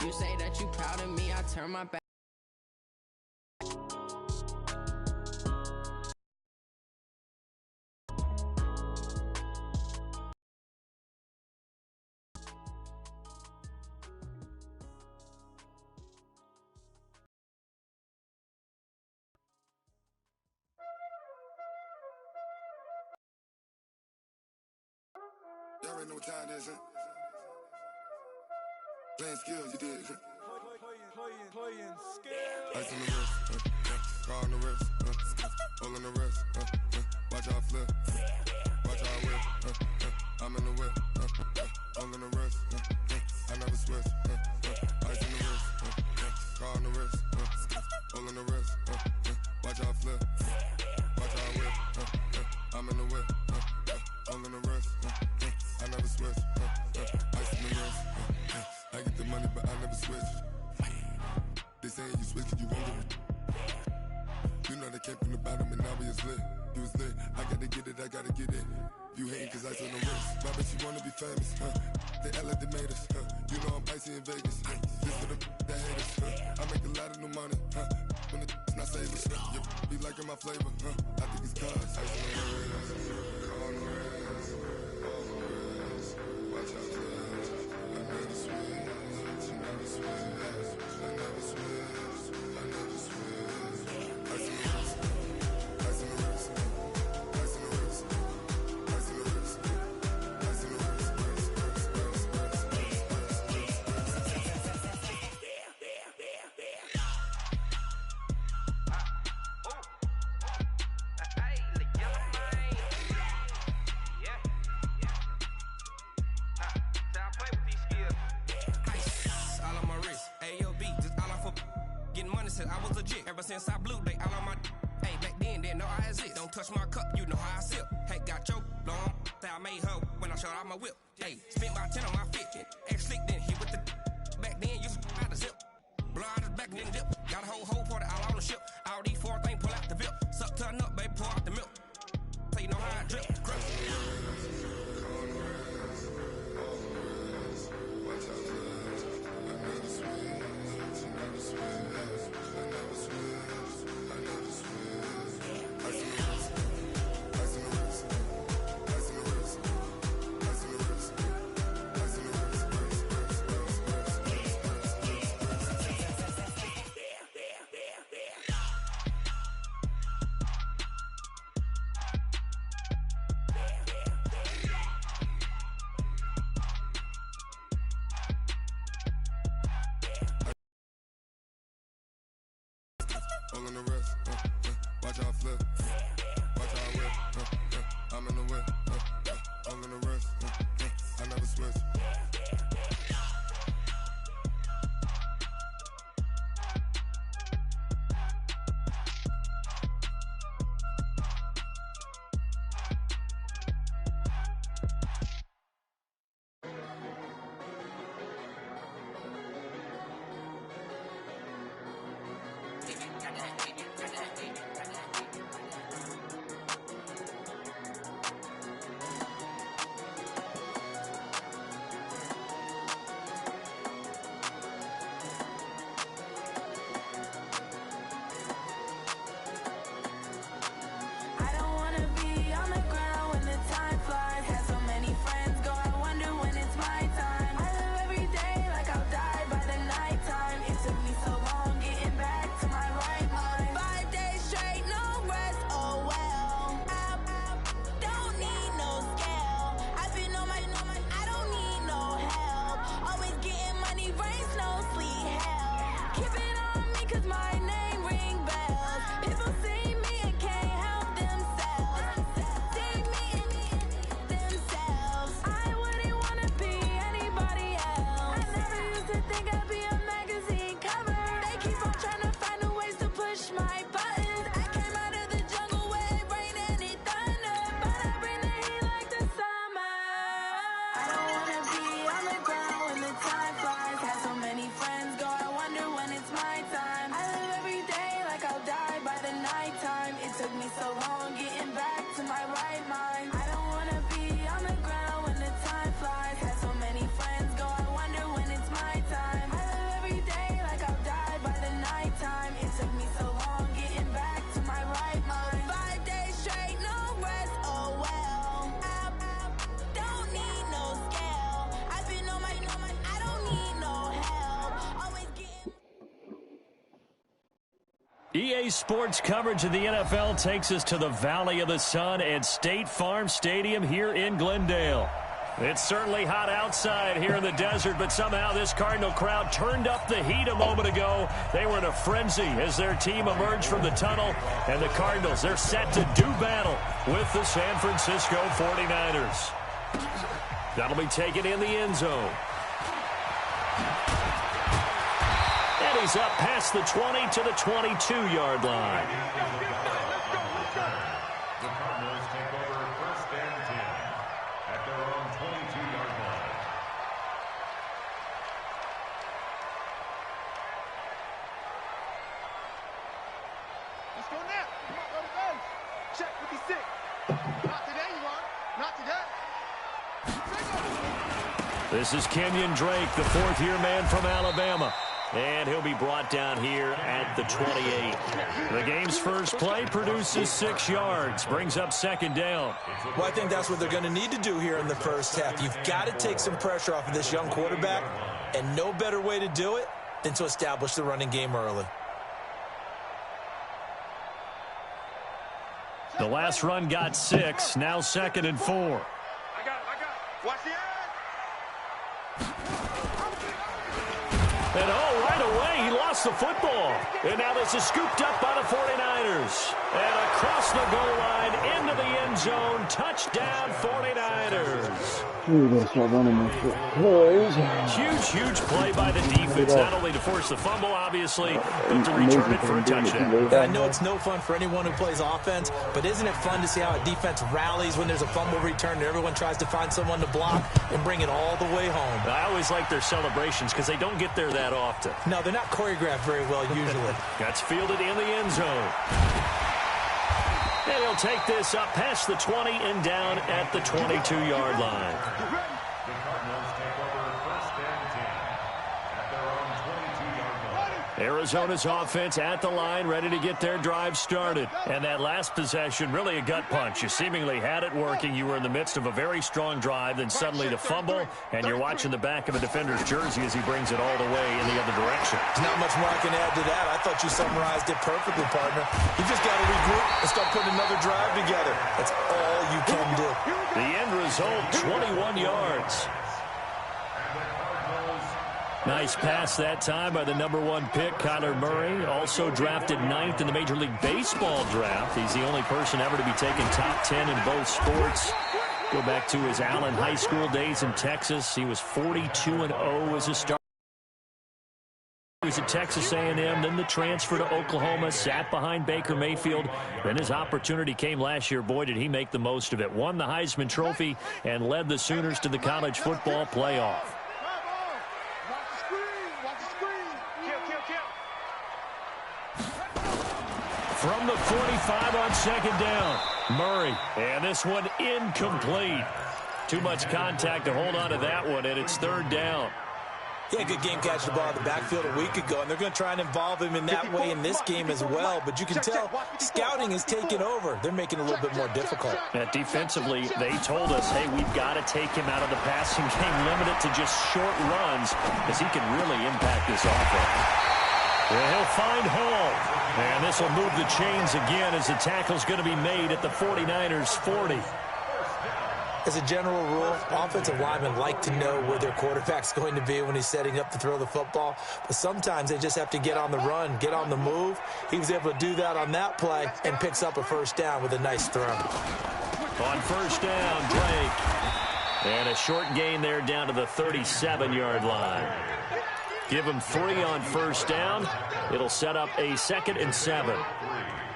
You say that you proud of me, I turn my back. Y'all already know what time it is, huh? Playing skills, you did, huh? Playing skills. Ice on the wrist, car on the wrist, hole in the wrist, watch how I flip, watch how I whip, I'm in the whip, hole in the wrist, I never switch, ice on the wrist, car on the wrist, hole in the wrist, watch how I flip, watch how I whip, I'm in the whip, hole in the wrist, I never switch, ice on the wrist, I get the money but I never switch. They saying you switch and you won't get it. You know they came from the bottom and now we is lit. You was lit, I gotta get it, I gotta get it. You hating cause ice on the wrist. My bitch, you wanna be famous, huh? They act like they made us, huh? You know I'm icy in Vegas, This for the that hate us, I make a lot of new money, When the not savers, You be liking my flavor, I think it's cause ice on the wrist, on the wrist, on the wrist. Watch out, I never switch, I never switch. I never switch, I never switch. Ice in the wrist, ice in the wrist, ice in the wrist, ice in the wrist, ice in the wrist, I was legit. Ever since I blew, they all on my hey, back then, didn't know I exist. Don't touch my cup, you know how I sip. Hey, got your long, say I made her when I showed out my whip. Hey, spent my 10 on my 50. Ex-slick, then hit with the back then, used to out the zip. Blow out his back, then dip. Got a whole party all on the ship. All these 4 things, pull out the VIP. Suck, turn up, baby, pour out the milk. So you know how I drip. Crush. Hole in the wrist, watch how I flip, watch how I whip, I'm in the whip, hole in the wrist, I never switch. EA Sports coverage of the NFL takes us to the Valley of the Sun at State Farm Stadium here in Glendale. It's certainly hot outside here in the desert, but somehow this Cardinal crowd turned up the heat a moment ago. They were in a frenzy as their team emerged from the tunnel, and the Cardinals, they're set to do battle with the San Francisco 49ers. That'll be taken in the end zone. And he's up past the 20 to the 22-yard line. The Cardinals take over 1st and 10 at their own 22-yard line. Let's go now. Come on, go to base. Check 56. Not today, you are. Not today. This is Kenyon Drake, the fourth-year man from Alabama. And he'll be brought down here at the 28. The game's first play produces 6 yards, brings up 2nd down. Well, I think that's what they're going to need to do here in the first half. You've got to take some pressure off of this young quarterback, and no better way to do it than to establish the running game early. The last run got 6, now 2nd and 4. I got it. Watch the edge. And right away, he lost the football. And now this is scooped up by the 49ers. And across the goal line, into the end zone, touchdown 49ers. Huge play by the defense, not only to force the fumble, obviously, but to return it for a touchdown. I know it's no fun for anyone who plays offense, but isn't it fun to see how a defense rallies when there's a fumble return and everyone tries to find someone to block and bring it all the way home? I always like their celebrations because they don't get there that often. No, they're not choreographed very well usually. Gets fielded in the end zone. And he'll take this up past the 20 and down at the 22-yard line. The Cardinals take over 1st and 10 at their own 22-yard line. Arizona's offense at the line, ready to get their drive started. And that last possession, really a gut punch. You seemingly had it working. You were in the midst of a very strong drive, then suddenly the fumble, and you're watching the back of a defender's jersey as he brings it all the way in the other direction. There's not much more I can add to that. I thought you summarized it perfectly, partner. You just got to regroup and start putting another drive together. That's all you can do. The end result, 21 yards. Nice pass that time by the #1 pick, Kyler Murray. Also drafted 9th in the Major League Baseball draft. He's the only person ever to be taken top 10 in both sports. Go back to his Allen High School days in Texas. He was 42-0 as a starter. He was at Texas A&M, then the transfer to Oklahoma, sat behind Baker Mayfield. Then his opportunity came last year. Boy, did he make the most of it. Won the Heisman Trophy and led the Sooners to the college football playoff. From the 45 on 2nd down, Murray. And this one incomplete. Too much contact to hold on to that one, and it's 3rd down. Yeah, good game catching the ball in the backfield a week ago, and they're going to try and involve him in that way in this game as well. But you can tell scouting is taking over. They're making it a little bit more difficult. Defensively, they told us, hey, we've got to take him out of the passing game, limit it to just short runs, because he can really impact this offense. Well, he'll find Hall. And this will move the chains again as the tackle's going to be made at the 49ers' 40. As a general rule, offensive linemen like to know where their quarterback's going to be when he's setting up to throw the football. But sometimes they just have to get on the run, get on the move. He was able to do that on that play and picks up a 1st down with a nice throw. On 1st down, Drake. And a short gain there down to the 37-yard line. Give him 3 on 1st down. It'll set up a 2nd and 7.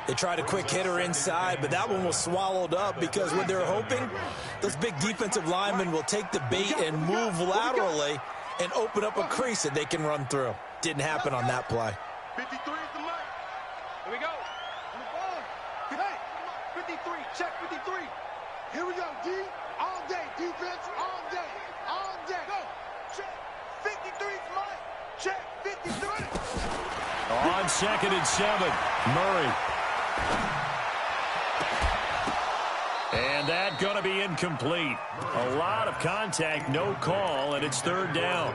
They tried a quick hitter inside, but that one was swallowed up because what they're hoping, those big defensive linemen will take the bait and move laterally and open up a crease that they can run through. Didn't happen on that play. 53 is the mic. Here we go. On the ball. Hey, 53. Check 53. Here we go, D. All day. Defense all day. All day. Go. Check. 53 is the mic. Check. 53. On 2nd and 7, Murray. And that going to be incomplete. A lot of contact, no call, and it's 3rd down.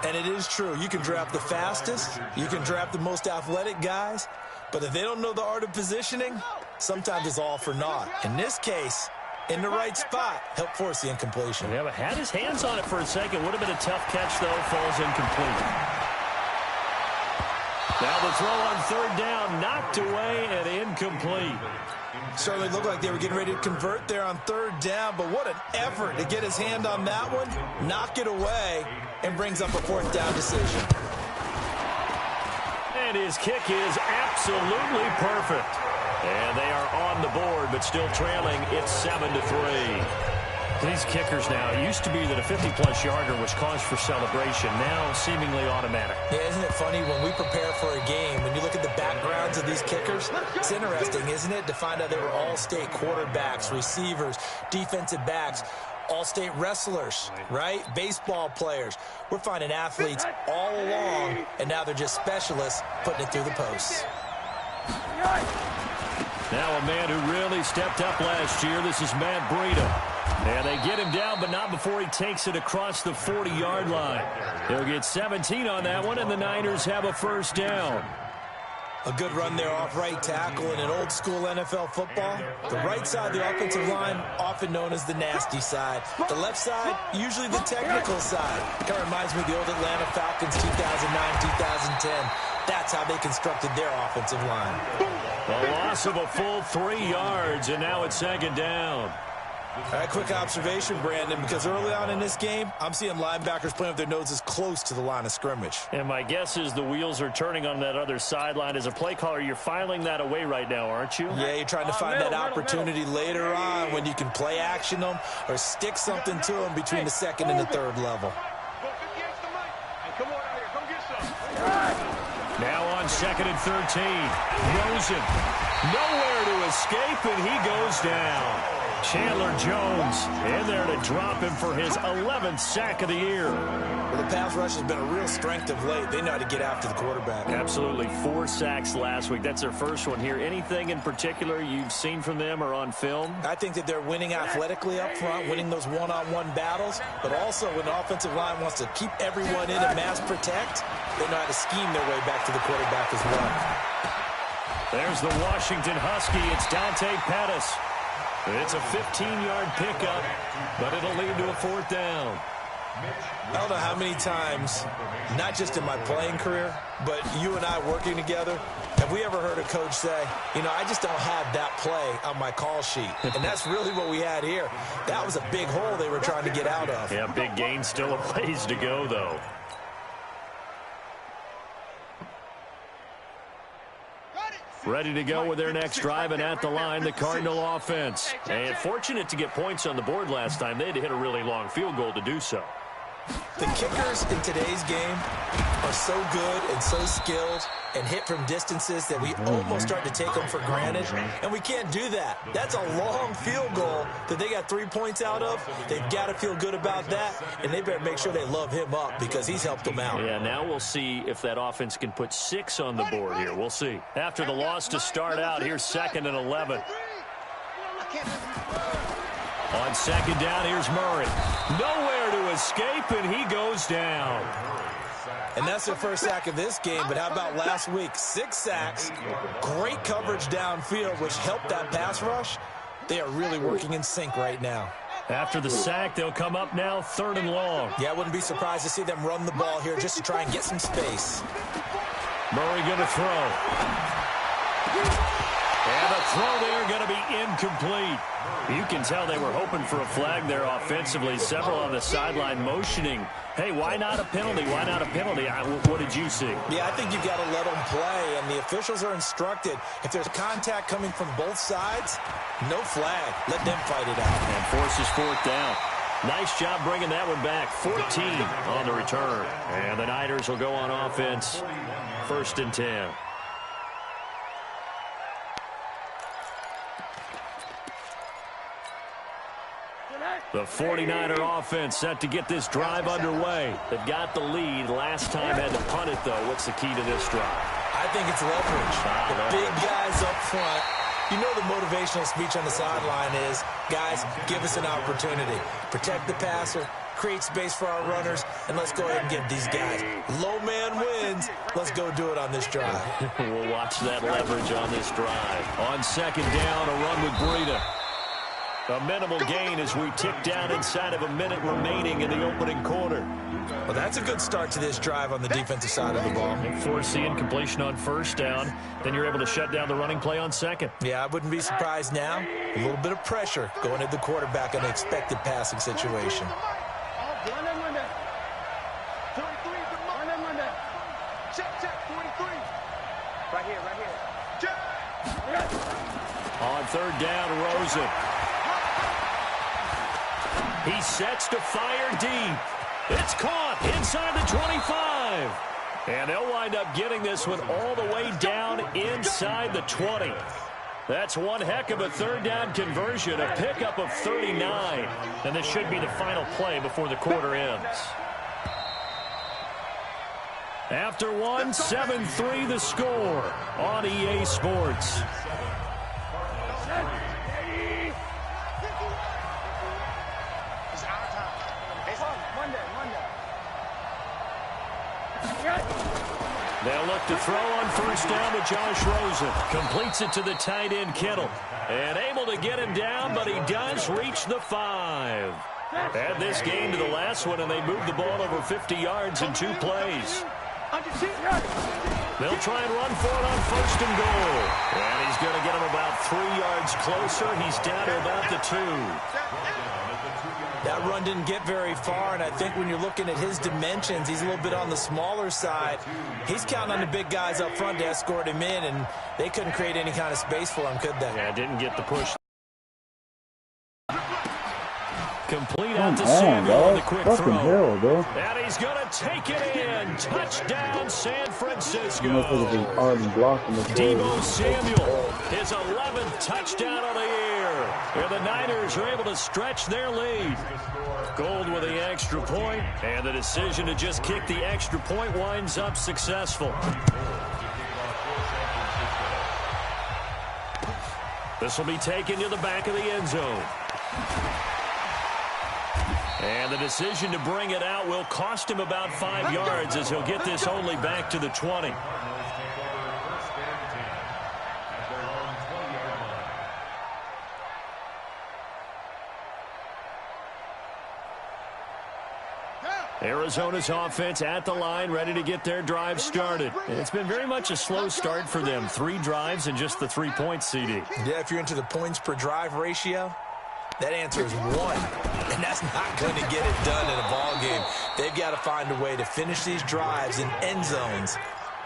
And it is true. You can draft the fastest. You can draft the most athletic guys. But if they don't know the art of positioning, sometimes it's all for naught. In this case, in the right spot, helped force the incompletion. Yeah, but had his hands on it for a second. Would have been a tough catch, though. Falls incomplete. Now the throw on third down, knocked away and incomplete. Certainly looked like they were getting ready to convert there on third down, but what an effort to get his hand on that one, knock it away, and brings up a fourth down decision. And his kick is absolutely perfect. And they are on the board, but still trailing. It's 7-3. These kickers now, it used to be that a 50-plus yarder was cause for celebration. Now, seemingly automatic. Yeah, isn't it funny when we prepare for a game, when you look at the backgrounds of these kickers, it's interesting, isn't it, to find out they were all-state quarterbacks, receivers, defensive backs, all-state wrestlers, right? Baseball players. We're finding athletes all along, and now they're just specialists putting it through the posts. Now a man who really stepped up last year. This is Matt Breida. And they get him down, but not before he takes it across the 40-yard line. He'll get 17 on that one, and the Niners have a first down. A good run there off right tackle in an old-school NFL football. The right side of the offensive line, often known as the nasty side. The left side, usually the technical side. Kind of reminds me of the old Atlanta Falcons 2009-2010. That's how they constructed their offensive line. A loss of a full 3 yards, and now it's second down. All right, quick observation, Brandon, because early on in this game, I'm seeing linebackers playing with their noses close to the line of scrimmage. And my guess is the wheels are turning on that other sideline. As a play caller, you're filing that away right now, aren't you? Yeah, you're trying to find that opportunity later on when you can play action them or stick something to them between the second and the third level. Now on second and 13. Rosen, nowhere to escape, and he goes down. Chandler Jones in there to drop him for his 11th sack of the year. Well, the pass rush has been a real strength of late. They know how to get after the quarterback. Absolutely. 4 sacks last week. That's their first one here. Anything in particular you've seen from them or on film? I think that they're winning athletically up front, winning those one-on-one battles, but also when the offensive line wants to keep everyone in and mass protect, they know how to scheme their way back to the quarterback as well. There's the Washington Husky. It's Dante Pettis. It's a 15-yard pickup, but it'll lead to a fourth down. I don't know how many times, not just in my playing career, but you and I working together, have we ever heard a coach say, you know, I just don't have that play on my call sheet. And that's really what we had here. That was a big hole they were trying to get out of. Yeah, big gain, still a ways to go, though. Ready to go with their next drive, and at the line, the Cardinal offense. And fortunate to get points on the board last time. They had to hit a really long field goal to do so. The kickers in today's game are so good and so skilled and hit from distances that we almost start to take them for granted, and we can't do that. That's a long field goal that they got 3 points out of. They've got to feel good about that, and they better make sure they love him up because he's helped them out. Yeah, now we'll see if that offense can put 6 on the board here. We'll see. After the loss to start out, here's 2nd and 11. On second down, here's Murray. Nowhere to escape, and he goes down. And that's their first sack of this game, but how about last week? 6 sacks, great coverage downfield, which helped that pass rush. They are really working in sync right now. After the sack, they'll come up now 3rd and long. Yeah, I wouldn't be surprised to see them run the ball here just to try and get some space. Murray going to throw. And the throw there going to be incomplete. You can tell they were hoping for a flag there offensively. Several on the sideline motioning. Hey, why not a penalty? Why not a penalty? What did you see? Yeah, I think you've got to let them play, and the officials are instructed. If there's contact coming from both sides, no flag. Let them fight it out. And forces 4th down. Nice job bringing that one back. 14 on the return. And the Niners will go on offense. 1st and 10. The 49er offense set to get this drive underway. They've got the lead. Last time had to punt it, though. What's the key to this drive? I think it's leverage. The big guys up front. You know the motivational speech on the sideline is, guys, give us an opportunity. Protect the passer, create space for our runners, and let's go ahead and get these guys. Low man wins. Let's go do it on this drive. We'll watch that leverage on this drive. On second down, a run with Breida. A minimal gain as we tick down inside of a minute remaining in the opening quarter. Well, that's a good start to this drive on the defensive side of the ball. Force the incompletion on first down. Then you're able to shut down the running play on second. Yeah, I wouldn't be surprised now. A little bit of pressure going at the quarterback in an expected passing situation. Right here. On third down, Rosen. He sets to fire deep. It's caught inside the 25. And they'll wind up getting this one all the way down inside the 20. That's one heck of a third down conversion, a pickup of 39. And this should be the final play before the quarter ends. After one, 7-3 the score on EA Sports. They'll look to throw on first down with Josh Rosen. Completes it to the tight end, Kittle. And able to get him down, but he does reach the 5. Add this game to the last one, and they moved the ball over 50 yards in 2 plays. They'll try and run for it on first and goal. And he's going to get him about 3 yards closer. He's down to about the 2. That run didn't get very far, and I think when you're looking at his dimensions, he's a little bit on the smaller side. He's counting on the big guys up front to escort him in, and they couldn't create any kind of space for him, could they? Yeah, didn't get the push. Complete out to Samuel on the quick throw. And he's going to take it in. Touchdown, San Francisco. Deebo Samuel, his 11th touchdown of the year. And the Niners are able to stretch their lead. Gold with the extra point, and the decision to just kick the extra point winds up successful. This will be taken to the back of the end zone. And the decision to bring it out will cost him about 5 yards as he'll get this only back to the 20. Arizona's offense at the line, ready to get their drive started. And it's been very much a slow start for them. 3 drives and just the 3 points, CD. Yeah, if you're into the points per drive ratio, that answer is 1. And that's not going to get it done in a ball game. They've got to find a way to finish these drives in end zones,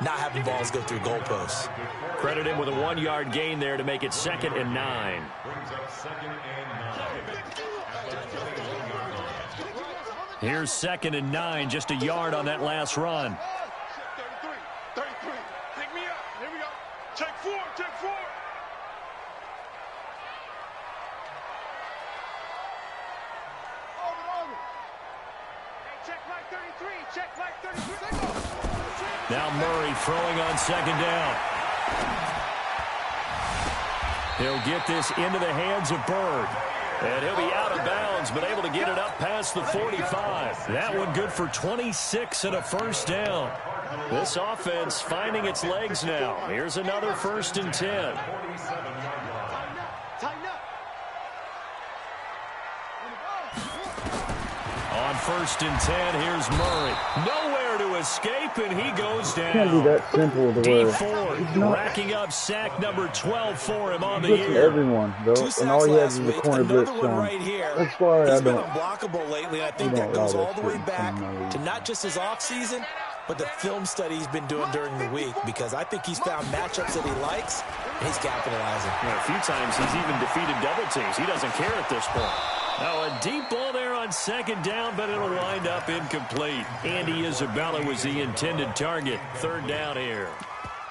not having balls go through goalposts. Credit him with a 1-yard gain there to make it 2nd and 9. Here's 2nd and 9, just a yard on that last run. 33. Pick me up. Here we go. Check 4. Check right 33. Now Murray throwing on 2nd down. He'll get this into the hands of Bird. And he'll be out of bounds, but able to get it up past the 45. That one good for 26 and a first down. This offense finding its legs now. Here's another 1st and 10. On 1st and 10, here's Murray. Nowhere to escape, and he goes down. Can't be that simple to D where Ford racking up sack number 12 for him on the pushing year. everyone, though, and all he has is the corner blitz on. Right here. That's why He's I been don't. unblockable lately, and I think that goes all the way back to not just his offseason, but the film study he's been doing during the week, because I think he's found matchups that he likes, and he's capitalizing. Yeah, a few times he's even defeated double teams. He doesn't care at this point. Now a deep ball there on 2nd down, but it'll wind up incomplete. Andy Isabella was the intended target. 3rd down here.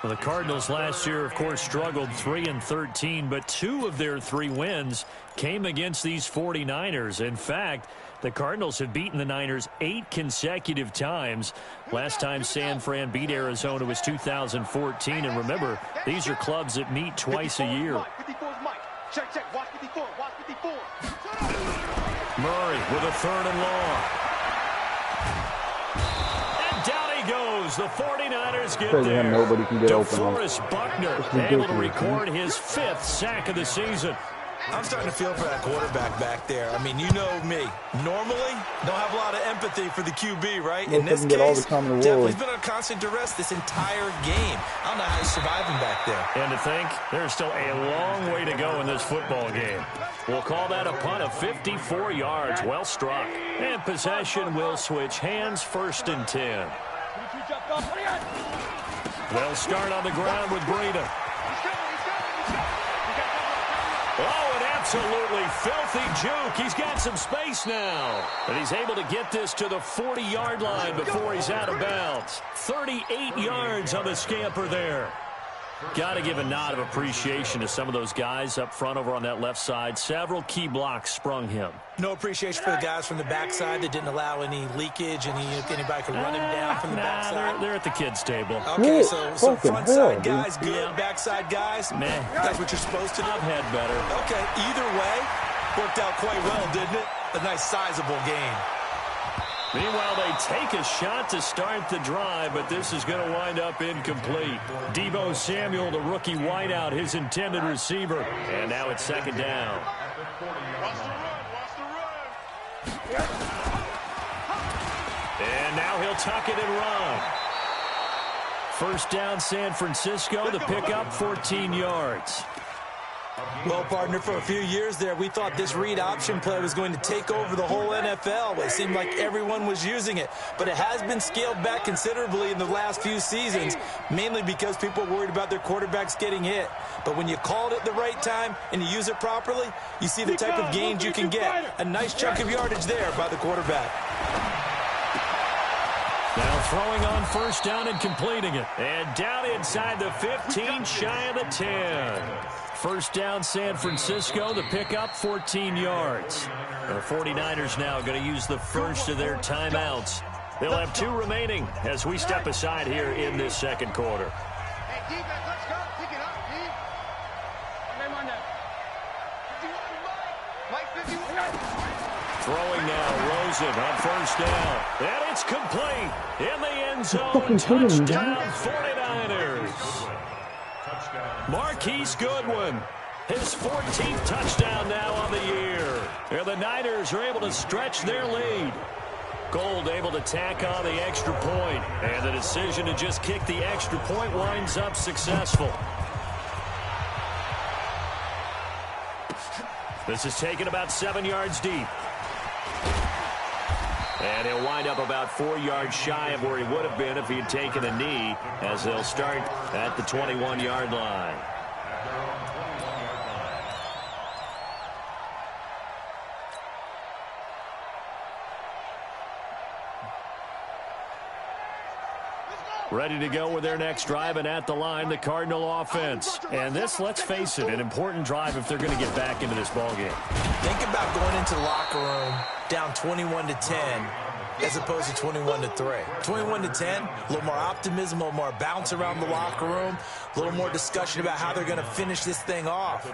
Well, the Cardinals last year, of course, struggled 3-13, but 2 of their 3 wins came against these 49ers. In fact, the Cardinals have beaten the Niners 8 consecutive times. Last time San Fran beat Arizona was 2014. And remember, these are clubs that meet twice a year. Check. Watch 54. Murray with a 3rd and long. And down he goes goes. The 49ers get Because there. nobody can get open. DeForest Buckner able to record his 5th sack of the season. I'm starting to feel for that quarterback back there. I mean, you know me. Normally, don't have a lot of empathy for the QB, right? In this case, definitely he's been under constant duress this entire game. I don't know how he's surviving back there. And to think, there's still a long way to go in this football game. We'll call that a punt of 54 yards. Well struck. And possession will switch hands, 1st and 10. They'll start on the ground with Breida. Oh, an absolutely filthy juke. He's got some space now. And he's able to get this to the 40-yard line before he's out of bounds. 38 yards on the scamper there. Got to give a nod of appreciation to some of those guys up front over on that left side. Several key blocks sprung him. No appreciation for the guys from the backside that didn't allow any leakage, and anybody could run him down from the backside. They're at the kids' table. Okay, so front side guys good, backside guys, man, that's what you're supposed to do. I've had better. Okay, either way, worked out quite well, didn't it? A nice sizable gain. Meanwhile, they take a shot to start the drive, but this is going to wind up incomplete. Deebo Samuel, the rookie wideout, his intended receiver. And now it's 2nd down. And now he'll tuck it and run. 1st down, San Francisco. The pickup, 14 yards. Well, partner, for a few years there, we thought this read option play was going to take over the whole NFL. It seemed like everyone was using it. But it has been scaled back considerably in the last few seasons, mainly because people are worried about their quarterbacks getting hit. But when you call it at the right time and you use it properly, you see the type of gains you can get. A nice chunk of yardage there by the quarterback. Now throwing on 1st down and completing it. And down inside the 15, shy of the 10. 1st down, San Francisco. The pickup, 14 yards. The 49ers now going to use the first of their timeouts. They'll have 2 remaining as we step aside here in this 2nd quarter. Hey, defense, let's go. Pick it up, D. Name on that. 51, Mike. Mike 51. Throwing now, Rosen on 1st down. And it's complete. In the end zone, touchdown 49ers. Marquise Goodwin, his 14th touchdown now on the year. And the Niners are able to stretch their lead. Gold able to tack on the extra point. And the decision to just kick the extra point winds up successful. This is taken about 7 yards deep. And he'll wind up about 4 yards shy of where he would have been if he had taken a knee, as they'll start at the 21-yard line. Ready to go with their next drive, and at the line, the Cardinal offense. And this, let's face it, an important drive if they're going to get back into this ballgame. Think about going into the locker room down 21-10 as opposed to 21-3. 21-10, a little more optimism, a little more bounce around the locker room, a little more discussion about how they're going to finish this thing off.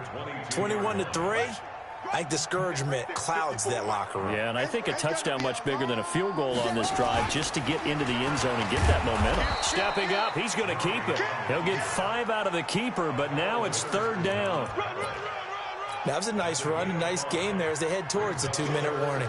21-3, I think discouragement clouds that locker room. Yeah, and I think a touchdown much bigger than a field goal on this drive just to get into the end zone and get that momentum. Stepping up, he's going to keep it. He'll get 5 out of the keeper, but now it's 3rd down. That was a nice run, a nice game there as they head towards the 2-minute warning.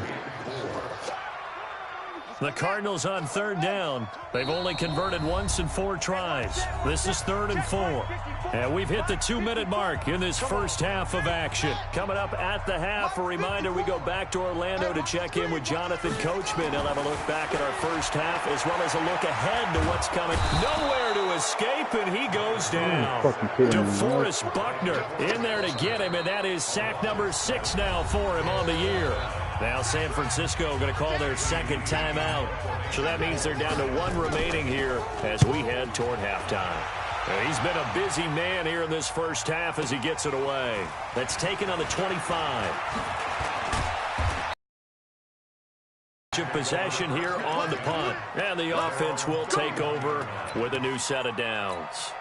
The Cardinals on 3rd down. They've only converted once in 4 tries. This is 3rd and 4. And we've hit the 2-minute mark in this first half of action. Coming up at the half, a reminder, we go back to Orlando to check in with Jonathan Coachman. He'll have a look back at our first half as well as a look ahead to what's coming. Nowhere to escape, and he goes down. DeForest Buckner in there to get him, and that is sack number 6 now for him on the year. Now San Francisco going to call their 2nd timeout. So that means they're down to 1 remaining here as we head toward halftime. He's been a busy man here in this first half as he gets it away. That's taken on the 25. Possession here on the punt. And the offense will take over with a new set of downs.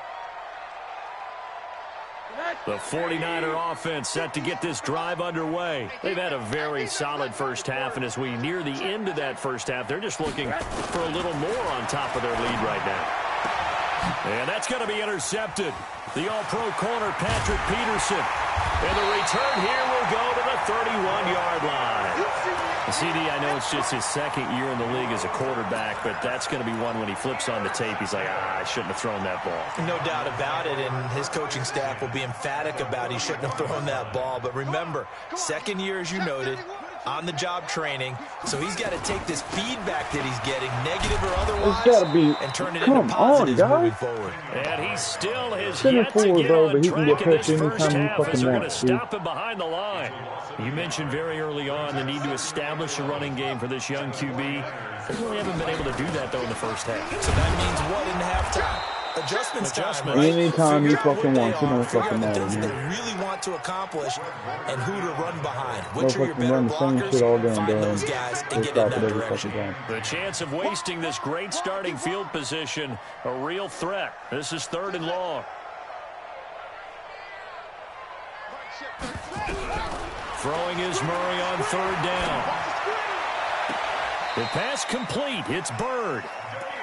The 49er offense set to get this drive underway. They've had a very solid first half, and as we near the end of that first half, they're just looking for a little more on top of their lead right now. And that's going to be intercepted. The all-pro corner, Patrick Peterson. And the return here will go to the 31-yard line. CD, I know it's just his second year in the league as a quarterback, but that's going to be one when he flips on the tape, he's like, I shouldn't have thrown that ball. No doubt about it, and his coaching staff will be emphatic about he shouldn't have thrown that ball. But remember, second year, as you noted, on-the-job training, so he's got to take this feedback that he's getting, negative or otherwise, and turn it into positives moving forward. And he still has yet to get on track in this first half as they're going to stop him behind the line. You mentioned very early on the need to establish a running game for this young QB. They really haven't been able to do that, though, in the first half. So that means what in halftime? Adjustments time, right? Anytime you fucking want, you know fucking matter, man. They really want to accomplish and who to run behind. Which are your better blockers? Find those guys and get in that direction. The chance of wasting this great starting field position, a real threat. This is 3rd and long. Throwing is Murray on 3rd down. The pass complete. It's Bird.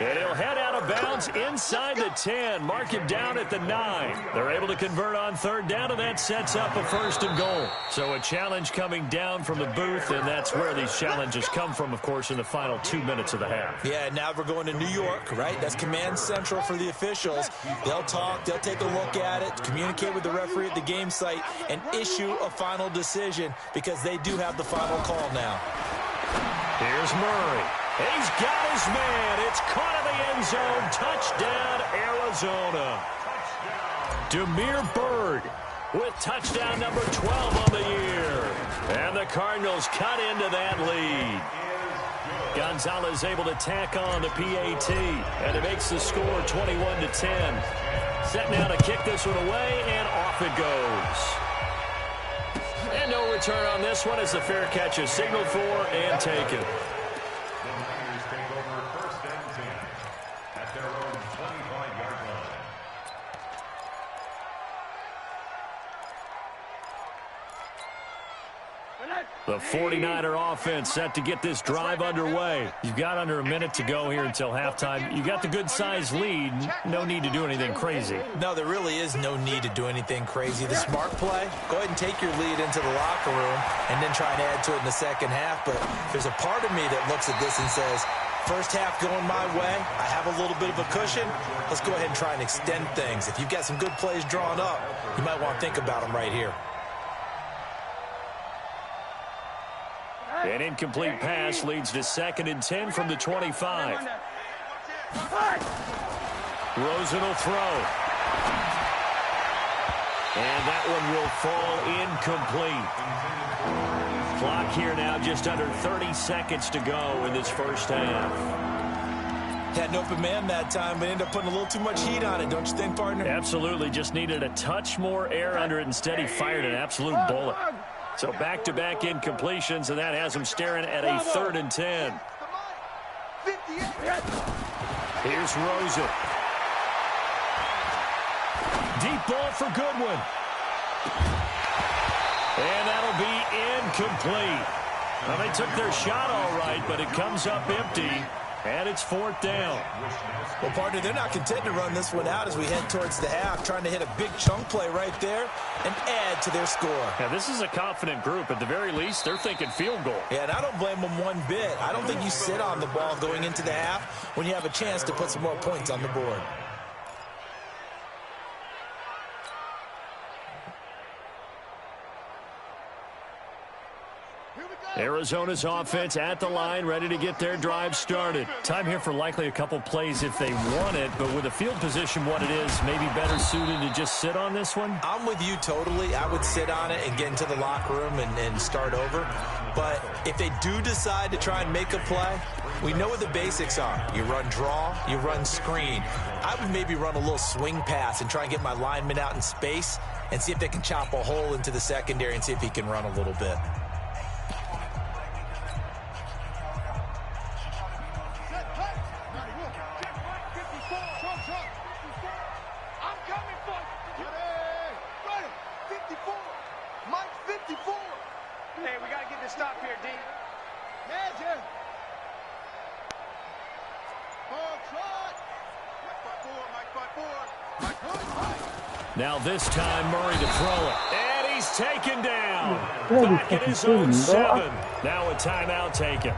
And he'll head out of bounds inside the 10. Mark him down at the 9. They're able to convert on 3rd down, and that sets up a 1st and goal. So a challenge coming down from the booth, and that's where these challenges come from, of course, in the final 2 minutes of the half. Yeah, now we're going to New York, right? That's command central for the officials. They'll talk, they'll take a look at it, communicate with the referee at the game site, and issue a final decision because they do have the final call now. Here's Murray. He's got his man. It's caught in the end zone. Touchdown, Arizona. Demir Bird with touchdown number 12 on the year. And the Cardinals cut into that lead. Gonzalez able to tack on the PAT. And it makes the score 21-10. Set now to kick this one away, and off it goes. And no return on this one as the fair catch is signaled for and taken. The 49er offense set to get this drive underway. You've got under a minute to go here until halftime. You got the good-sized lead. No need to do anything crazy. No, there really is no need to do anything crazy. The smart play, go ahead and take your lead into the locker room and then try and add to it in the second half. But there's a part of me that looks at this and says, first half going my way, I have a little bit of a cushion. Let's go ahead and try and extend things. If you've got some good plays drawn up, you might want to think about them right here. An incomplete pass leads to 2nd and 10 from the 25. Rosen will throw. And that one will fall incomplete. Clock here now just under 30 seconds to go in this first half. Had an open man that time, but ended up putting a little too much heat on it, don't you think, partner? Absolutely. Just needed a touch more air under it. Instead, he fired an absolute bullet. So back-to-back incompletions, and that has him staring at a 3rd and 10. Here's Rosen. Deep ball for Goodwin. And that'll be incomplete. Well, they took their shot all right, but it comes up empty, and it's 4th down. Well, partner, they're not content to run this one out as we head towards the half, trying to hit a big chunk play right there and add to their score. Yeah, this is a confident group. At the very least, they're thinking field goal. Yeah, and I don't blame them one bit. I don't think you sit on the ball going into the half when you have a chance to put some more points on the board. Arizona's offense at the line, ready to get their drive started. Time here for likely a couple plays if they want it, but with the field position what it is, maybe better suited to just sit on this one? I'm with you totally. I would sit on it and get into the locker room and start over. But if they do decide to try and make a play, we know what the basics are. You run draw, you run screen. I would maybe run a little swing pass and try and get my lineman out in space and see if they can chop a hole into the secondary and see if he can run a little bit. Now this time Murray to throw it. And he's taken down. Back at his own 7. Now a timeout taken.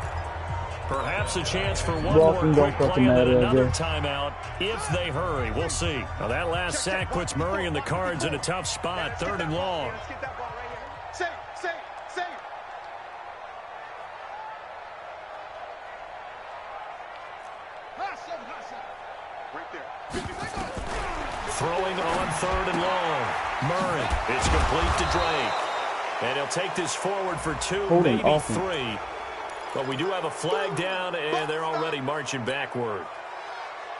Perhaps a chance for one more quick play and then another timeout if they hurry. We'll see. Now that last sack puts Murray and the Cards in a tough spot. 3rd and long. Throwing on 3rd and long. Murray. It's complete to Drake. And he'll take this forward for 2, maybe 3. But we do have a flag down, and they're already marching backward.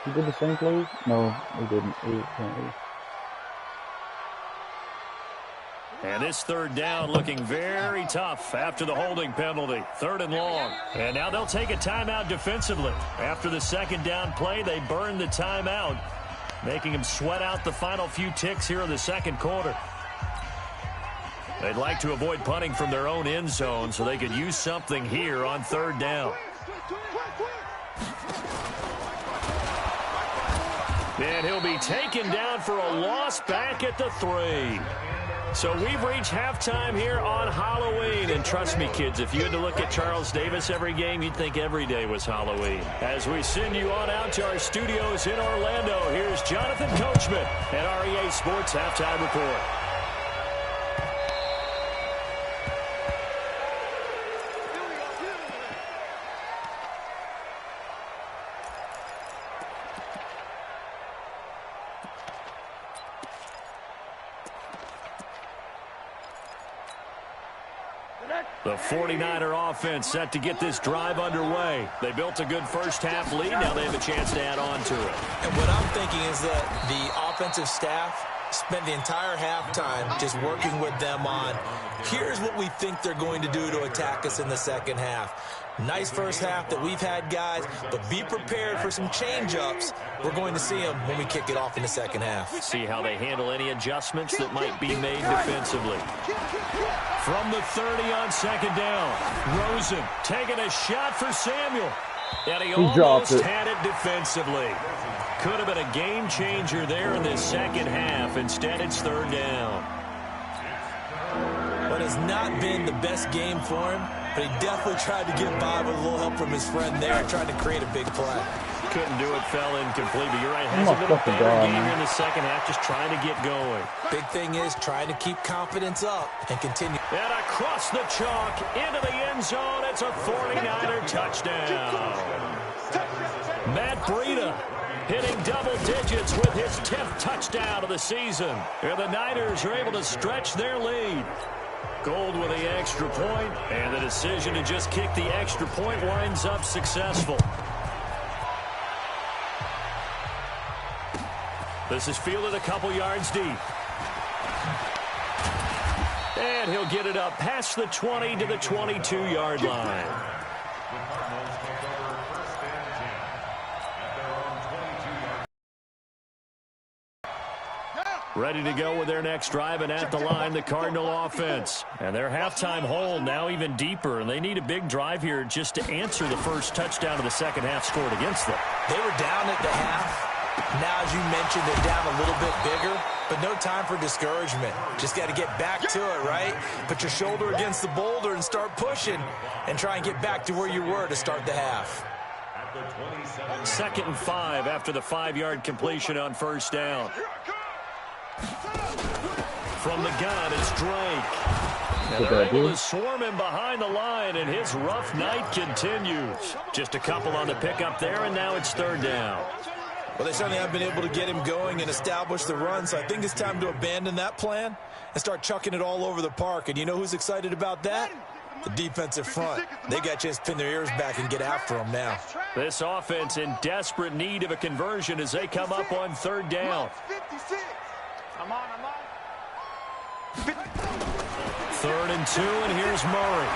He did the same play? No, he didn't. And this 3rd down looking very tough after the holding penalty. 3rd and long. And now they'll take a timeout defensively. After the 2nd down play, they burn the timeout, making them sweat out the final few ticks here in the 2nd quarter. They'd like to avoid punting from their own end zone so they could use something here on 3rd down. And he'll be taken down for a loss back at the 3. So we've reached halftime here on Halloween. And trust me, kids, if you had to look at Charles Davis every game, you'd think every day was Halloween. As we send you on out to our studios in Orlando, here's Jonathan Coachman at REA Sports Halftime Report. The 49er offense set to get this drive underway. They built a good first-half lead. Now they have a chance to add on to it. And what I'm thinking is that the offensive staff spent the entire halftime just working with them on, here's what we think they're going to do to attack us in the 2nd half. Nice first half that we've had, guys, but be prepared for some change-ups. We're going to see them when we kick it off in the 2nd half. See how they handle any adjustments that might be made defensively. From the 30 on 2nd down, Rosen taking a shot for Samuel. And he almost had it defensively. Could have been a game changer there in this 2nd half. Instead, it's 3rd down. But it's not been the best game for him, but he definitely tried to get by with a little help from his friend there, trying to create a big play. Couldn't do it, fell incomplete, but you're right. Hasn't been a better game here in the 2nd half, just trying to get going. Big thing is trying to keep confidence up and continue. And across the chalk, into the end zone, it's a 49er touchdown. Matt Breida hitting double digits with his 10th touchdown of the season. And the Niners are able to stretch their lead. Gold with the extra point, and the decision to just kick the extra point winds up successful. This is fielded a couple yards deep. And he'll get it up past the 20 to the 22-yard line. Ready to go with their next drive, and at the line, the Cardinal offense. And their halftime hole now even deeper, and they need a big drive here just to answer the first touchdown of the 2nd half scored against them. They were down at the half. Now, as you mentioned, they're down a little bit bigger, but no time for discouragement. Just got to get back to it, right? Put your shoulder against the boulder and start pushing and try and get back to where you were to start the half. 2nd and 5 after the 5-yard completion on 1st down. From the gun, it's Drake. And they're able to swarm him behind the line, and his rough night continues. Just a couple on the pickup there, and now it's 3rd down. Well, they certainly have been able to get him going and establish the run, so I think it's time to abandon that plan and start chucking it all over the park. And you know who's excited about that? The defensive front. They got a chance to pin their ears back and get after him now. This offense in desperate need of a conversion as they come up on 3rd down. 3rd and 2, and here's Murray.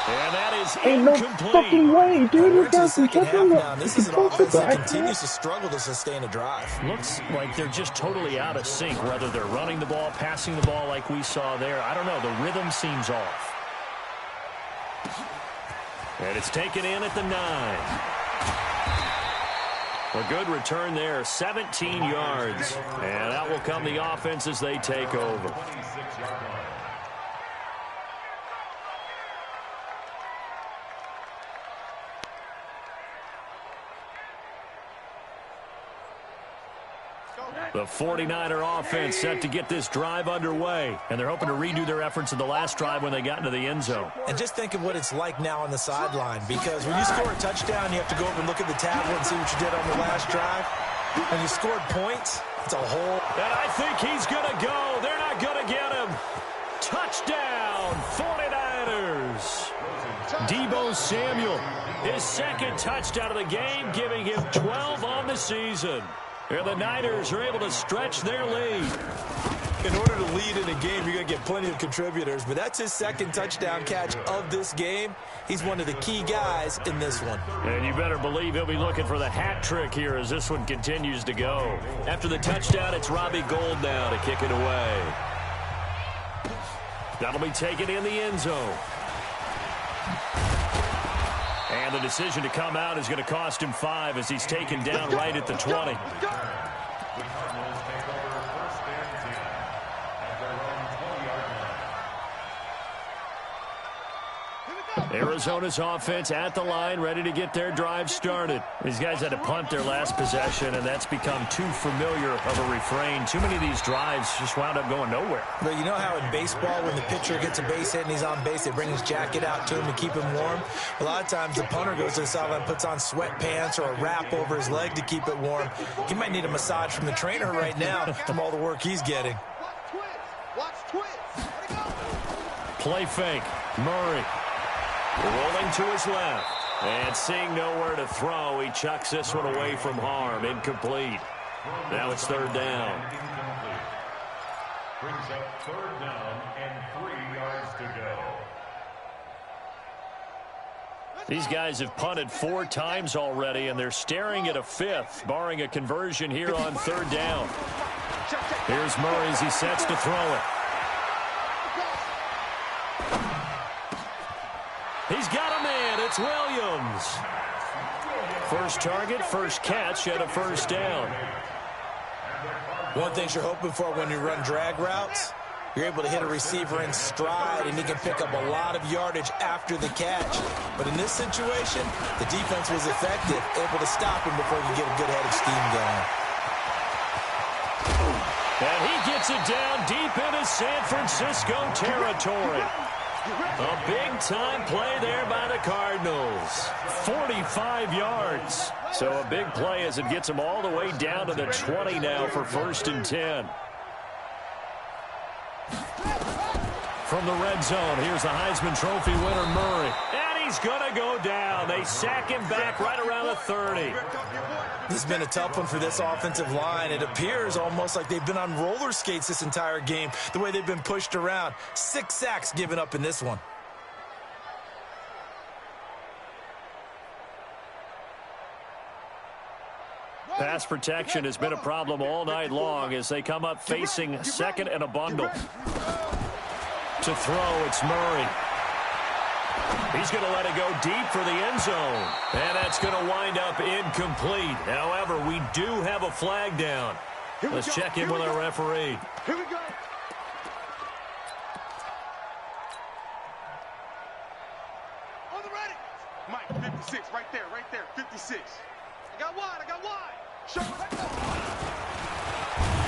And that is incomplete. No fucking way, dude. We're into the 2nd half now. This is an offense that continues to struggle to sustain a drive. Looks like they're just totally out of sync, whether they're running the ball, passing the ball like we saw there. I don't know. The rhythm seems off. And it's taken in at the 9. A good return there, 17 yards. And out will come the offense as they take over. 26-yard line. The 49er offense set to get this drive underway, and they're hoping to redo their efforts in the last drive when they got into the end zone. And just think of what it's like now on the sideline, because when you score a touchdown, you have to go over and look at the tablet and see what you did on the last drive. When you scored points, it's a whole... And I think he's going to go. They're not going to get him. Touchdown, 49ers. Deebo Samuel, his second touchdown of the game, giving him 12 on the season. And the Niners are able to stretch their lead. In order to lead in a game, you're going to get plenty of contributors, but that's his second touchdown catch of this game. He's one of the key guys in this one. And you better believe he'll be looking for the hat trick here as this one continues to go. After the touchdown, it's Robbie Gould now to kick it away. That'll be taken in the end zone. And the decision to come out is going to cost him 5 as he's taken down right at the 20. The Cardinals take over first and 10 at their own 20-yard line. Arizona's offense at the line, ready to get their drive started. These guys had to punt their last possession, and that's become too familiar of a refrain. Too many of these drives just wound up going nowhere. But you know how in baseball, when the pitcher gets a base hit and he's on base, they bring his jacket out to him to keep him warm? A lot of times the punter goes to the sideline, puts on sweatpants or a wrap over his leg to keep it warm. He might need a massage from the trainer right now from all the work he's getting. Watch twist. Play fake. Murray rolling to his left. And seeing nowhere to throw, he chucks this one away from harm. Incomplete. Now it's third down. Incomplete. Brings up third down and 3 yards to go. These guys have punted 4 times already, and they're staring at a 5th, barring a conversion here on third down. Here's Murray as he sets to throw it. He's got a man. It's Williams. First target, first catch, and a first down. One thing you're hoping for when you run drag routes, you're able to hit a receiver in stride, and he can pick up a lot of yardage after the catch. But in this situation, the defense was effective, able to stop him before he could get a good head of steam going. And he gets it down deep into San Francisco territory. A big-time play there by the Cardinals. 45 yards. So a big play as it gets them all the way down to the 20 now for first and 10. From the red zone, here's the Heisman Trophy winner, Murray. And he's going to go down. They sack him back right around the 30. This has been a tough one for this offensive line. It appears almost like they've been on roller skates this entire game, the way they've been pushed around. 6 sacks given up in this one. Pass protection has been a problem all night long as they come up facing second and a bundle. To throw, it's Murray. He's going to let it go deep for the end zone. And that's going to wind up incomplete. However, we do have a flag down. Let's check in with our referee. Here we go. On the ready. Mike, 56, right there, 56. I got wide. Show me.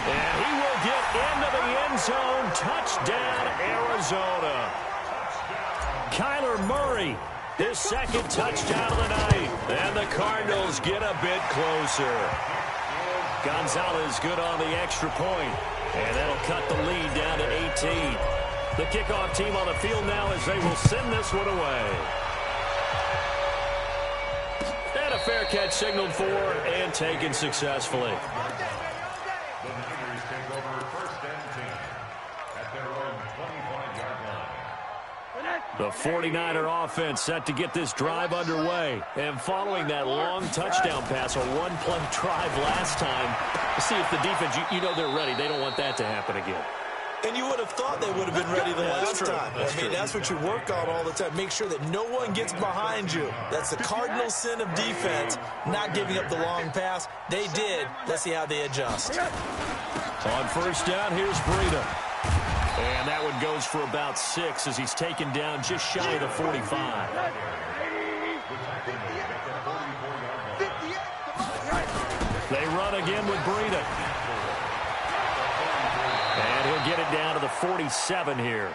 And he will get into the end zone. Touchdown, Arizona. Kyler Murray, his second touchdown of the night. And the Cardinals get a bit closer. Gonzalez good on the extra point. And that'll cut the lead down to 18. The kickoff team on the field now as they will send this one away. And a fair catch signaled for and taken successfully. The Niners take over first and 10 at their own 25-yard line. The 49er offense set to get this drive underway. And following that long touchdown pass, a one-play drive last time, see if the defense, you know they're ready. They don't want that to happen again. And you would have thought they would have been ready the last time. I mean, that's what you work on all the time. Make sure that no one gets behind you. That's the cardinal sin of defense, not giving up the long pass. They did. Let's see how they adjust. On first down, here's Breida. And that one goes for about 6 as he's taken down just shy of the 45. They run again with Breida. And he'll get it down to the 47 here.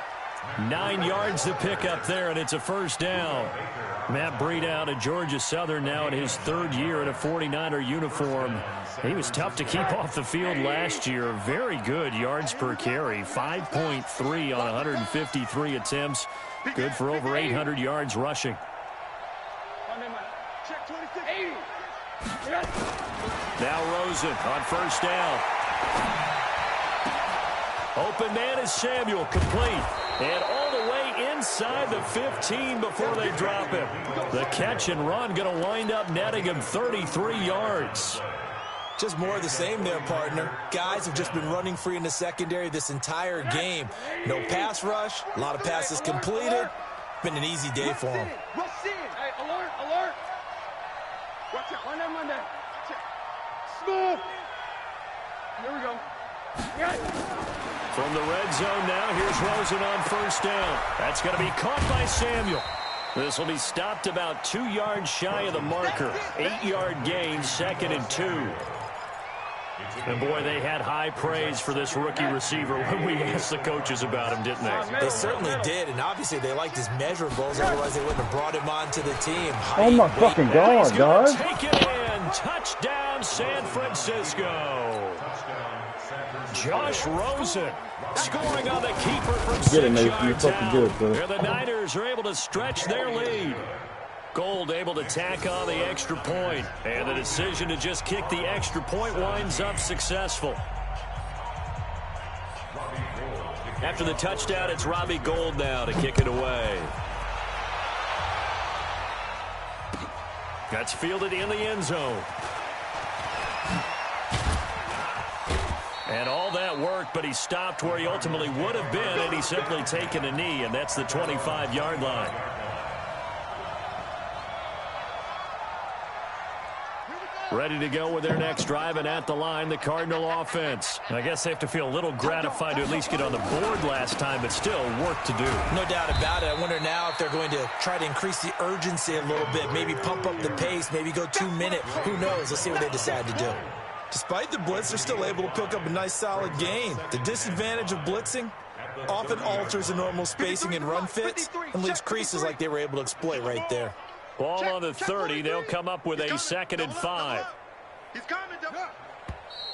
9 yards to pick up there, and it's a first down. Matt Breida out of Georgia Southern now in his 3rd year in a 49er uniform. He was tough to keep off the field last year. Very good yards per carry. 5.3 on 153 attempts. Good for over 800 yards rushing. Now Rosen on first down. Open man is Samuel, complete. And all the way inside the 15 before they drop him. The catch and run going to wind up netting him 33 yards. Just more of the same there, partner. Guys have just been running free in the secondary this entire game. No pass rush, a lot of passes completed. Been an easy day for them. Hey, alert, alert. Watch it. Monday. Smooth. Here we go. From the red zone now, here's Rosen on first down. That's going to be caught by Samuel. This will be stopped about 2 yards shy of the marker. 8-yard gain, 2nd and 2. And boy, they had high praise for this rookie receiver when we asked the coaches about him, didn't they? They certainly did, and obviously they liked his measurables, otherwise they wouldn't have brought him onto the team. Oh my fucking God, dog. Take it in. Touchdown, San Francisco. Josh Rosen scoring on the keeper from 6 yards out. Where the Niners are able to stretch their lead. Gold able to tack on the extra point. And the decision to just kick the extra point winds up successful. After the touchdown, it's Robbie Gould now to kick it away. That's fielded in the end zone. And all that worked, but he stopped where he ultimately would have been, and he's simply taken a knee, and that's the 25-yard line. Ready to go with their next drive, and at the line, the Cardinal offense. I guess they have to feel a little gratified to at least get on the board last time, but still work to do. No doubt about it. I wonder now if they're going to try to increase the urgency a little bit, maybe pump up the pace, maybe go 2-minute. Who knows? Let's see what they decide to do. Despite the blitz, they're still able to pick up a nice, solid gain. The disadvantage of blitzing often alters the normal spacing and run fits and leaves creases like they were able to exploit right there. Ball on the 30. They'll come up with a 2nd and 5. He's coming.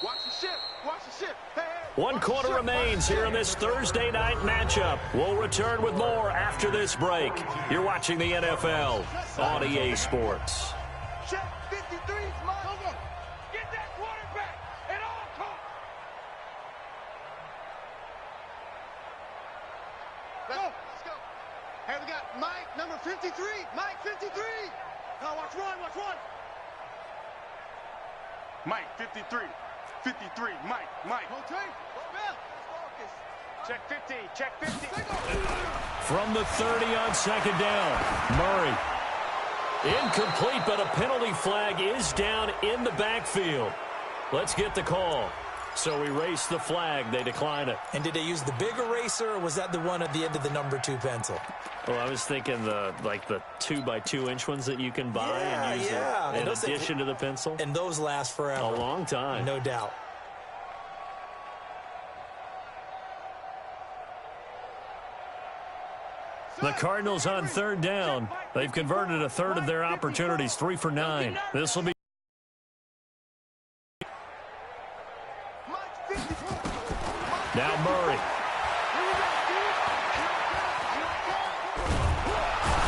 Watch the ship. Watch the ship. Hey, 1 quarter remains here in this Thursday night matchup. We'll return with more after this break. You're watching the NFL on EA Sports. Check 53. Get that quarterback at all costs. Let's go. Hey, we got Mike, number 53. Mike, 53. Now watch one. Mike, 53. 53. Mike. Okay. Check 50. Check 50. From the 30 on 2nd down, Murray. Incomplete, but a penalty flag is down in the backfield. Let's get the call. So erase the flag. They decline it. And did they use the big eraser, or was that the one at the end of the number 2 pencil? Well, I was thinking the 2x2-inch ones that you can buy and use in addition to the pencil. And those last forever. A long time. No doubt. The Cardinals on 3rd down. They've converted a third of their opportunities, 3 for 9. This will be. Now Murray.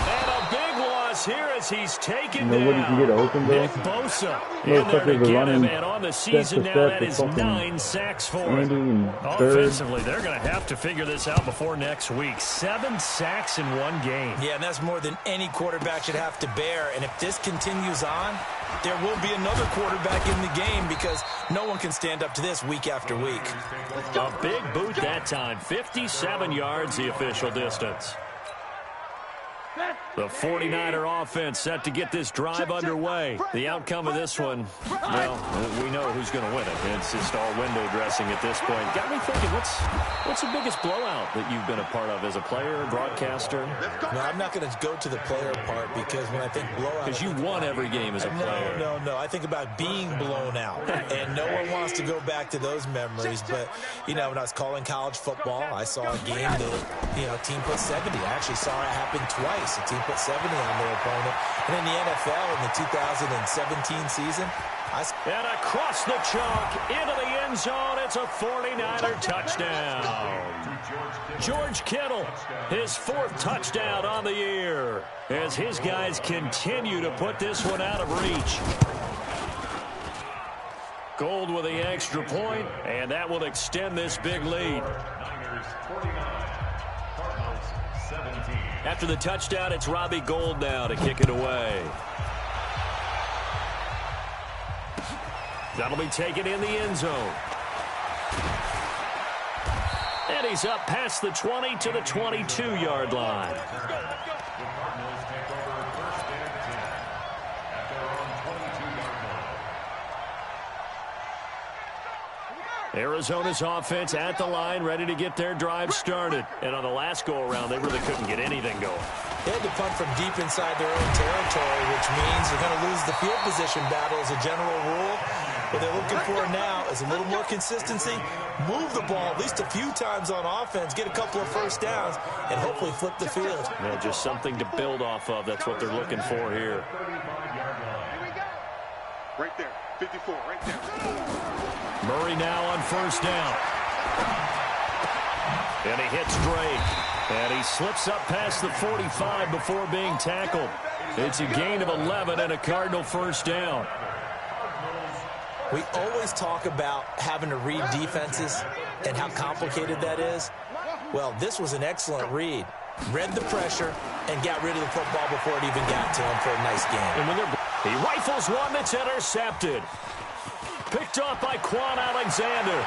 And a big loss here as he's taken down. Nick Bosa in there to get him, and on the season now that is 9 sacks for him. Offensively, they're going to have to figure this out before next week. 7 sacks in 1 game. Yeah, and that's more than any quarterback should have to bear. And if this continues on, there will be another quarterback in the game because no one can stand up to this week after week. A big boot that time. 57 yards, the official distance. The 49er offense set to get this drive underway. The outcome of this one, well, we know who's going to win it. It's just all window dressing at this point. Got me thinking, what's the biggest blowout that you've been a part of as a player, broadcaster? No, I'm not going to go to the player part because when I think blowout... Because you won every game as a player. No. I think about being blown out. And no one wants to go back to those memories. But, when I was calling college football, I saw a game that, a team put 70. I actually saw it happen twice. A team put 70 on their opponent. And in the NFL in the 2017 season, and across the chalk into the end zone, it's a 49er touchdown. George Kittle, his 4th touchdown on the year, as his guys continue to put this one out of reach. Gold with the extra point, and that will extend this big lead. Niners 49, Cardinals 17. After the touchdown, it's Robbie Gould now to kick it away. That'll be taken in the end zone. And he's up past the 20 to the 22-yard line. The Cardinals take over 1st and 10 at their own 22-yard line. Arizona's offense at the line, ready to get their drive started. And on the last go-around, they really couldn't get anything going. They had to punt from deep inside their own territory, which means they're going to lose the field position battle as a general rule. What they're looking for now is a little more consistency, move the ball at least a few times on offense, get a couple of first downs, and hopefully flip the field. Yeah, just something to build off of. That's what they're looking for here. Right there, 54, right there. Murray now on 1st down. And he hits Drake. And he slips up past the 45 before being tackled. It's a gain of 11 and a Cardinal 1st down. We always talk about having to read defenses and how complicated that is. Well, this was an excellent read. Read the pressure and got rid of the football before it even got to him for a nice game. And when he rifles one that's intercepted. Picked off by Quan Alexander.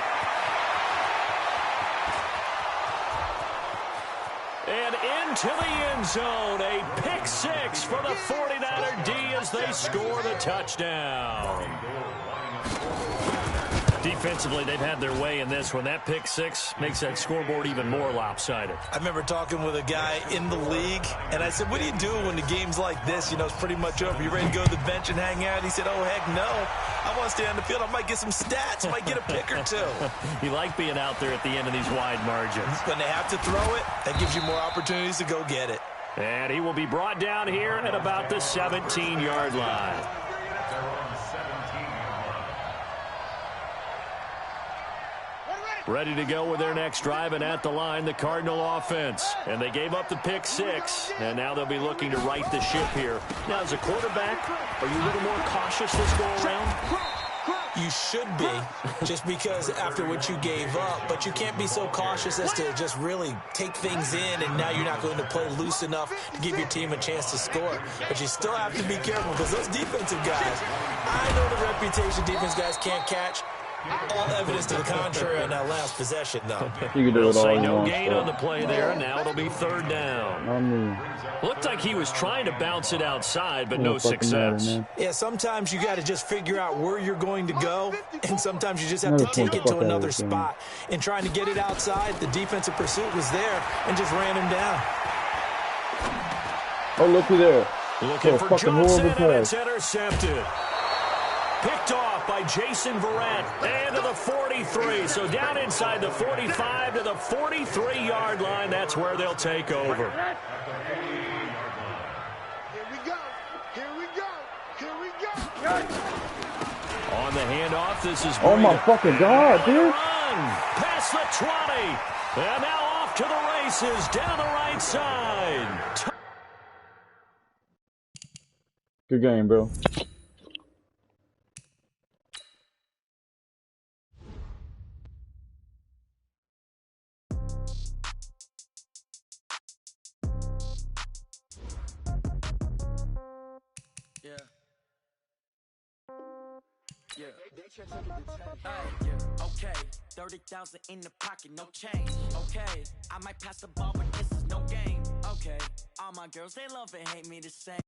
And into the end zone, a pick 6 for the 49er D as they score the touchdown. Defensively, they've had their way in this one. That pick 6 makes that scoreboard even more lopsided. I remember talking with a guy in the league, and I said, what do you do when the game's like this? It's pretty much over. You ready to go to the bench and hang out? He said, oh, heck no. I want to stay on the field. I might get some stats. I might get a pick or two. You like being out there at the end of these wide margins. When they have to throw it, that gives you more opportunities to go get it. And he will be brought down here at about the 17-yard line. Ready to go with their next drive, and at the line, the Cardinal offense. And they gave up the pick 6, and now they'll be looking to right the ship here. Now, as a quarterback, are you a little more cautious this go-around? You should be, just because after what you gave up, but you can't be so cautious as to just really take things in, and now you're not going to play loose enough to give your team a chance to score. But you still have to be careful, because those defensive guys, I know the reputation defense guys can't catch. All evidence to the contrary on that last possession, though. You can do it all Say you no want, gain so. on the play there, and now it'll be 3rd down. Looked like he was trying to bounce it outside, but no success. Yeah, sometimes you got to just figure out where you're going to go, and sometimes you just have to take it to another spot. In trying to get it outside, the defensive pursuit was there and just ran him down. Oh, looky there. Looking for Johnson, and pass. it's intercepted. Picked off by Jason Verrett, and to the 43. So down inside the 45 to the 43-yard line. That's where they'll take over. Here we go. Here we go. Here we go. On the handoff, this is Oh, my fucking God, dude. Run past the 20. And now off to the races down the right side. Good game, bro. Yeah. Hey, yeah. Okay. 30,000 in the pocket, no change. Okay. I might pass the ball, but this is no game. Okay. All my girls, they love and hate me the same.